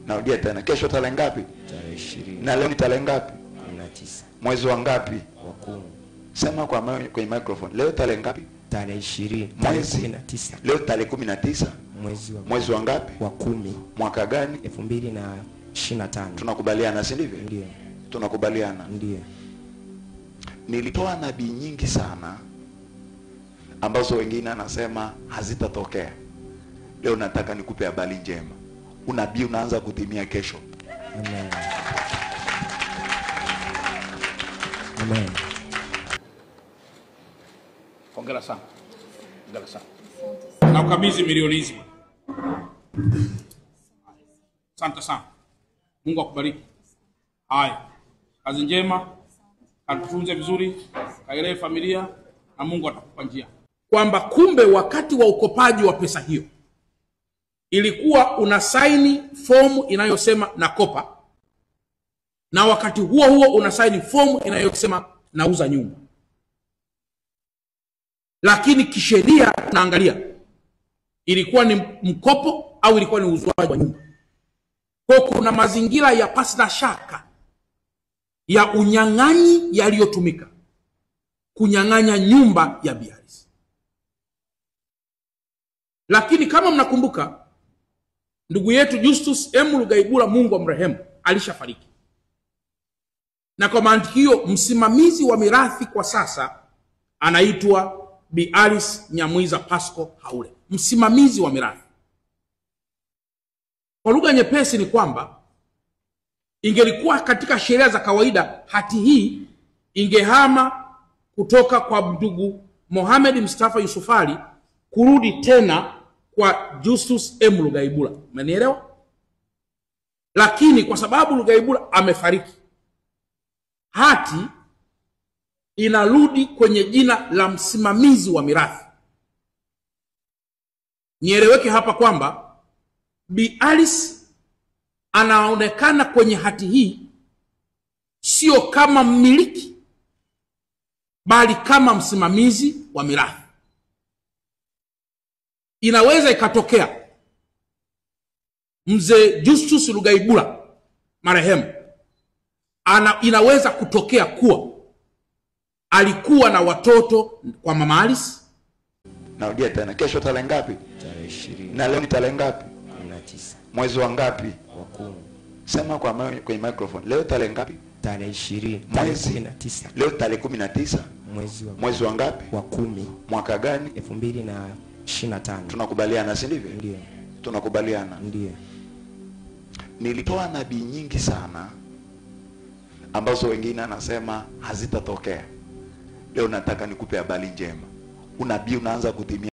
Narudia tena, kesho tarehe ngapi? Tarehe 20. Na leo ni tarehe ngapi? 19. Mwezi wa ngapi? Wa 10. Sema kwenye microphone. Leo tarehe ngapi? Tarehe 20. Mwezi 19. Leo tarehe 19. Mwezi wa ngapi? Wa 10. Mwaka gani? 2025. Tunakubaliana, si ndivyo? Ndio. Tunakubaliana. Ndio. Nilitoa nabii nyingi sana ambazo wengine anasema hazitatokea. Leo nataka nikupe habari njema. Unabii unaanza kutimia kesho. Amen. Amen. Hongera sana. Hongera sana. Na ukabidhi milioni hizi. Asante sana. Mungu akubariki. Haya. Kazi njema. Katufunze vizuri. Kaelewe familia na Mungu atakupa njia. Kwamba kumbe wakati wa ukopaji wa pesa hiyo ilikuwa una saini fomu inayosema nakopa, na wakati huo huo una saini fomu inayosema nauza nyumba. Lakini kisheria tunaangalia ilikuwa ni mkopo au ilikuwa ni uuzwaji wa nyumba. Kwa kuna mazingira ya pasi na shaka ya unyang'anyi yaliyotumika kunyang'anya nyumba ya Bi Alice. Lakini kama mnakumbuka, ndugu yetu Justus M. Lugaibula, Mungu amrehemu, alishafariki. Na kwa mantiki hiyo msimamizi wa mirathi kwa sasa anaitwa Bi Alice Nyamwiza Pasco Haule, msimamizi wa mirathi. Kwa lugha nyepesi ni kwamba ingelikuwa katika sheria za kawaida, hati hii ingehama kutoka kwa ndugu Mohamed Mustafa Yusufali kurudi tena kwa Justus M. Lugaibula. Umenielewa? Lakini kwa sababu Lugaibula amefariki, hati inarudi kwenye jina la msimamizi wa mirathi. Nieleweke hapa kwamba Bi Alice anaonekana kwenye hati hii sio kama mmiliki, bali kama msimamizi wa mirathi. Inaweza ikatokea mzee Justus Lugaibula marehemu inaweza kutokea kuwa alikuwa na watoto kwa mama Alice. Narudia tena, kesho tarehe ngapi? Tarehe 20. Na leo ni tarehe ngapi? 19. Mwezi wa ngapi? Wa 10. Sema kwenye microphone. Leo tarehe ngapi? Tarehe 20. Mwezi 19. Leo tarehe 19. Mwezi wa ngapi? Wa 10. Mwaka gani? 2025. Tunakubaliana, si ndivyo? Ndio. Tunakubaliana. Ndio. Nilitoa nabii nyingi sana ambazo wengine anasema hazitatokea. Leo nataka nikupe habari njema. Unabii unaanza kutimia.